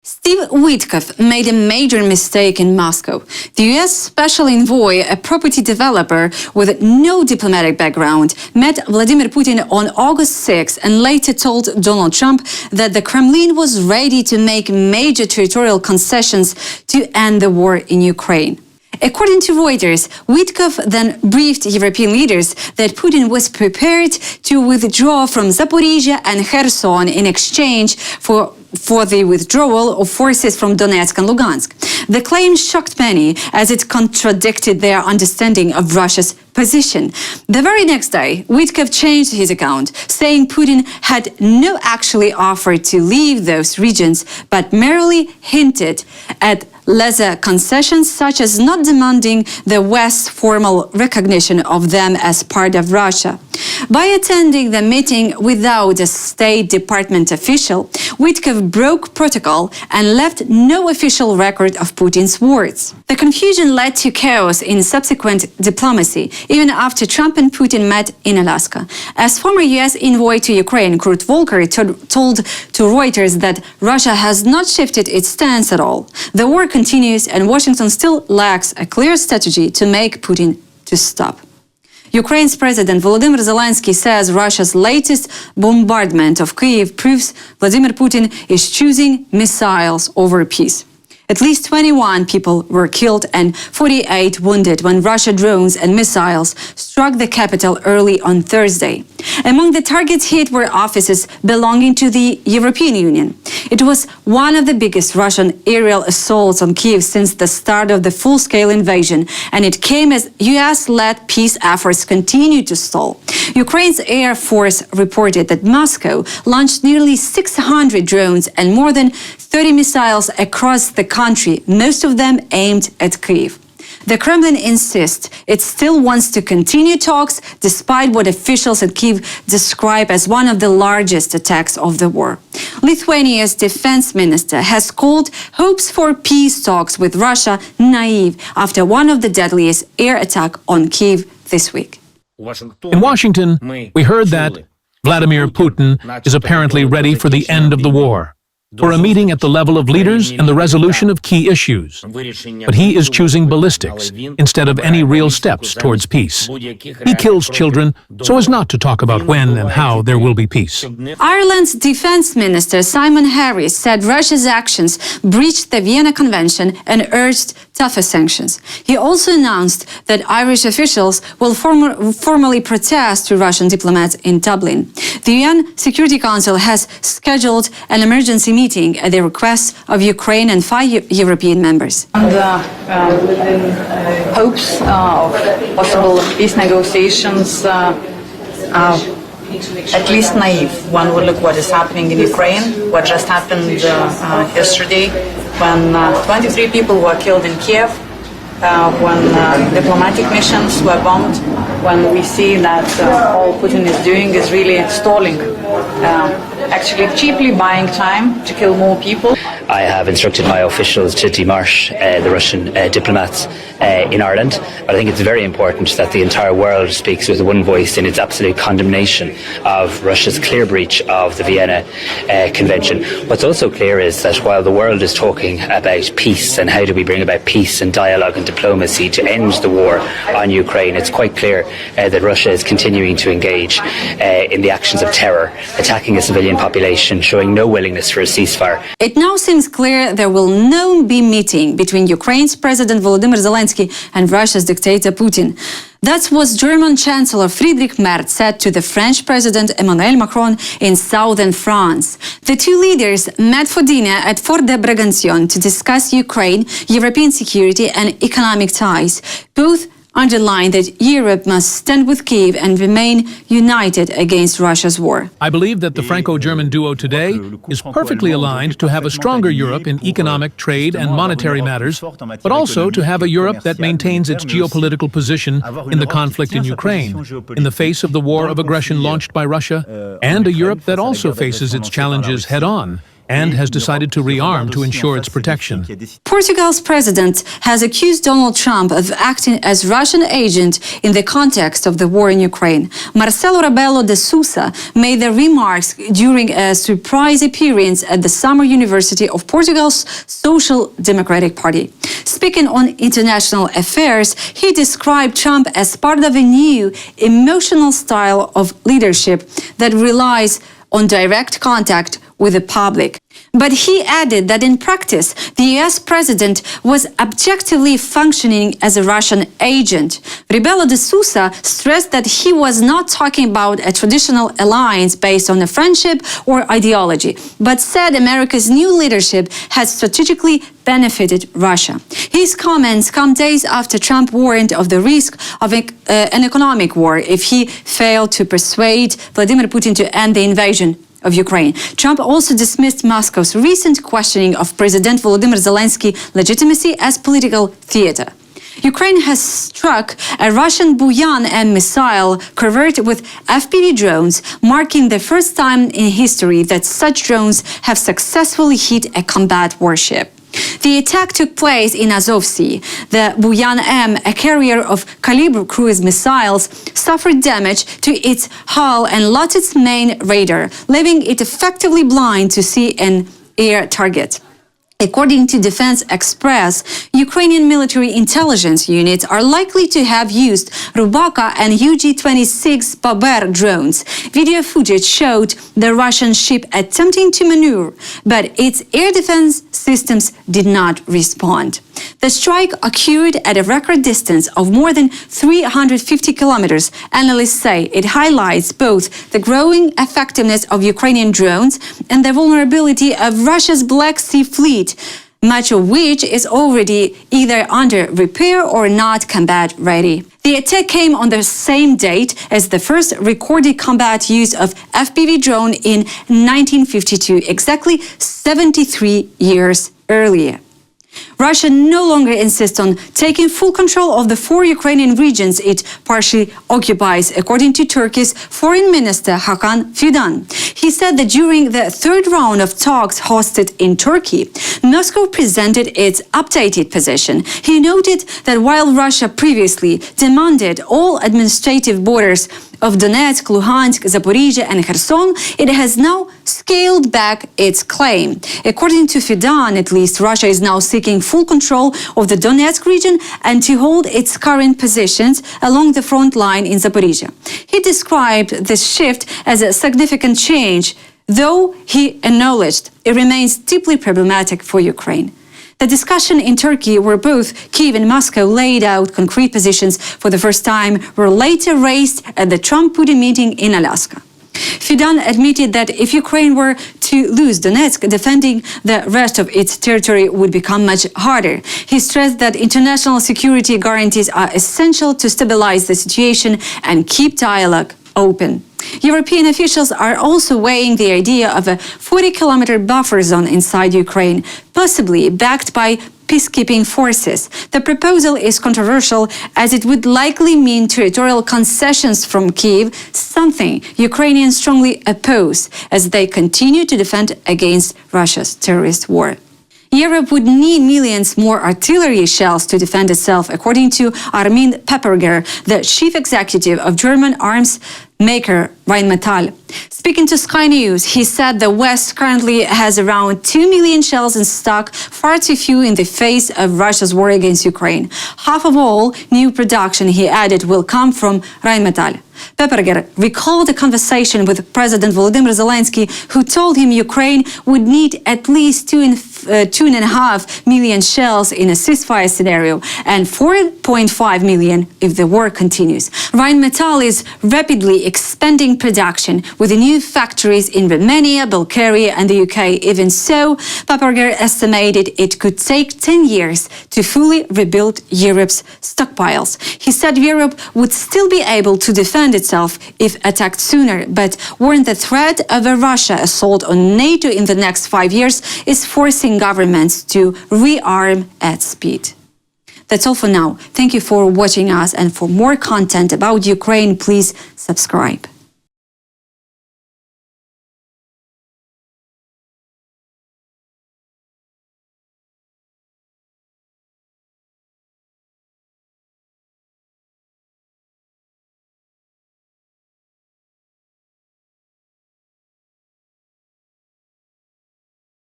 Steve Witkoff made a major mistake in Moscow. The U.S. special envoy, a property developer with no diplomatic background, met Vladimir Putin on August 6 and later told Donald Trump that the Kremlin was ready to make major territorial concessions to end the war in Ukraine. According to Reuters, Witkoff then briefed European leaders that Putin was prepared to withdraw from Zaporizhia and Kherson in exchange for the withdrawal of forces from Donetsk and Lugansk. The claim shocked many as it contradicted their understanding of Russia's position. The very next day, Witkoff changed his account, saying Putin had not actually offered to leave those regions, but merely hinted at lesser concessions, such as not demanding the West's formal recognition of them as part of Russia. By attending the meeting without a State Department official, Witkoff broke protocol and left no official record of Putin's words. The confusion led to chaos in subsequent diplomacy, even after Trump and Putin met in Alaska. As former U.S. envoy to Ukraine, Kurt Volker, told to Reuters that Russia has not shifted its stance at all. The war continues, and Washington still lacks a clear strategy to make Putin to stop. Ukraine's President Volodymyr Zelenskyy says Russia's latest bombardment of Kyiv proves Vladimir Putin is choosing missiles over peace. At least 21 people were killed and 48 wounded when Russian drones and missiles struck the capital early on Thursday. Among the targets hit were offices belonging to the European Union. It was one of the biggest Russian aerial assaults on Kyiv since the start of the full-scale invasion, and it came as US-led peace efforts continued to stall. Ukraine's Air Force reported that Moscow launched nearly 600 drones and more than 30 missiles across the country, most of them aimed at Kyiv. The Kremlin insists it still wants to continue talks, despite what officials at Kyiv describe as one of the largest attacks of the war. Lithuania's defense minister has called hopes for peace talks with Russia naive after one of the deadliest air attacks on Kyiv this week. In Washington, we heard that Vladimir Putin is apparently ready for the end of the war, for a meeting at the level of leaders and the resolution of key issues. But he is choosing ballistics instead of any real steps towards peace. He kills children so as not to talk about when and how there will be peace. Ireland's defense minister Simon Harris said Russia's actions breached the Vienna Convention and urged tougher sanctions. He also announced that Irish officials will formally protest to Russian diplomats in Dublin. The UN Security Council has scheduled an emergency meeting at the request of Ukraine and 5 European members. And hopes of possible peace negotiations are at least naive. One would look what is happening in Ukraine, what just happened yesterday, when 23 people were killed in Kyiv, when diplomatic missions were bombed, when we see that all Putin is doing is really stalling, actually cheaply buying time to kill more people. I have instructed my officials to demarche the Russian diplomats in Ireland. But I think it's very important that the entire world speaks with one voice in its absolute condemnation of Russia's clear breach of the Vienna Convention. What's also clear is that while the world is talking about peace and how do we bring about peace and dialogue and diplomacy to end the war on Ukraine, it's quite clear that Russia is continuing to engage in the actions of terror, attacking a civilian population, showing no willingness for a ceasefire. It now seems clear there will not be meeting between Ukraine's President Volodymyr Zelenskyy and Russia's dictator Putin. That's what German Chancellor Friedrich Merz said to the French President Emmanuel Macron in southern France. The two leaders met for dinner at Fort de Bragançon to discuss Ukraine, European security and economic ties. Both underlined that Europe must stand with Kyiv and remain united against Russia's war. I believe that the Franco-German duo today is perfectly aligned to have a stronger Europe in economic, trade and monetary matters, but also to have a Europe that maintains its geopolitical position in the conflict in Ukraine, in the face of the war of aggression launched by Russia, and a Europe that also faces its challenges head-on, and has decided to rearm to ensure its protection. Portugal's president has accused Donald Trump of acting as Russian agent in the context of the war in Ukraine. Marcelo Rebelo de Sousa made the remarks during a surprise appearance at the Summer University of Portugal's Social Democratic Party. Speaking on international affairs, he described Trump as part of a new, emotional style of leadership that relies on direct contact with the public. But he added that in practice, the US president was objectively functioning as a Russian agent. Rebelo de Sousa stressed that he was not talking about a traditional alliance based on a friendship or ideology, but said America's new leadership has strategically benefited Russia. His comments come days after Trump warned of the risk of an economic war if he failed to persuade Vladimir Putin to end the invasion of Ukraine. Trump also dismissed Moscow's recent questioning of President Volodymyr Zelensky's legitimacy as political theater. Ukraine has struck a Russian Buyan M missile covert with FPV drones, marking the first time in history that such drones have successfully hit a combat warship. The attack took place in Azov Sea. The Buyan M, a carrier of Kalibr cruise missiles, suffered damage to its hull and lost its main radar, leaving it effectively blind to see an air target. According to Defense Express, Ukrainian military intelligence units are likely to have used Rubaka and UG-26 Baber drones. Video footage showed the Russian ship attempting to maneuver, but its air defense systems did not respond. The strike occurred at a record distance of more than 350 kilometers. Analysts say it highlights both the growing effectiveness of Ukrainian drones and the vulnerability of Russia's Black Sea fleet, much of which is already either under repair or not combat ready. The attack came on the same date as the first recorded combat use of FPV drone in 1952, exactly 73 years earlier. Russia no longer insists on taking full control of the 4 Ukrainian regions it partially occupies, according to Turkey's Foreign Minister Hakan Fidan. He said that during the third round of talks hosted in Turkey, Moscow presented its updated position. He noted that while Russia previously demanded all administrative borders of Donetsk, Luhansk, Zaporizhia and Kherson, it has now scaled back its claim. According to Fidan, at least, Russia is now seeking full control of the Donetsk region and to hold its current positions along the front line in Zaporizhia. He described this shift as a significant change, though he acknowledged it remains deeply problematic for Ukraine. The discussion in Turkey, where both Kyiv and Moscow laid out concrete positions for the first time, were later raised at the Trump-Putin meeting in Alaska. Fidan admitted that if Ukraine were to lose Donetsk, defending the rest of its territory would become much harder. He stressed that international security guarantees are essential to stabilize the situation and keep dialogue open. European officials are also weighing the idea of a 40-kilometer buffer zone inside Ukraine, possibly backed by peacekeeping forces. The proposal is controversial as it would likely mean territorial concessions from Kyiv, something Ukrainians strongly oppose as they continue to defend against Russia's terrorist war. Europe would need millions more artillery shells to defend itself, according to Armin Pepperger, the chief executive of German arms maker Rheinmetall. Speaking to Sky News, he said the West currently has around 2 million shells in stock, far too few in the face of Russia's war against Ukraine. Half of all new production, he added, will come from Rheinmetall. Pepperger recalled a conversation with President Volodymyr Zelenskyy, who told him Ukraine would need at least 2.5 million shells in a ceasefire scenario and 4.5 million if the war continues. Rheinmetall is rapidly expanding production with new factories in Romania, Bulgaria and the UK. Even so, Pepperger estimated it could take 10 years to fully rebuild Europe's stockpiles. He said Europe would still be able to defend itself if attacked sooner, but warned the threat of a Russia assault on NATO in the next 5 years is forcing governments to rearm at speed. That's all for now. Thank you for watching us, and for more content about Ukraine, please subscribe.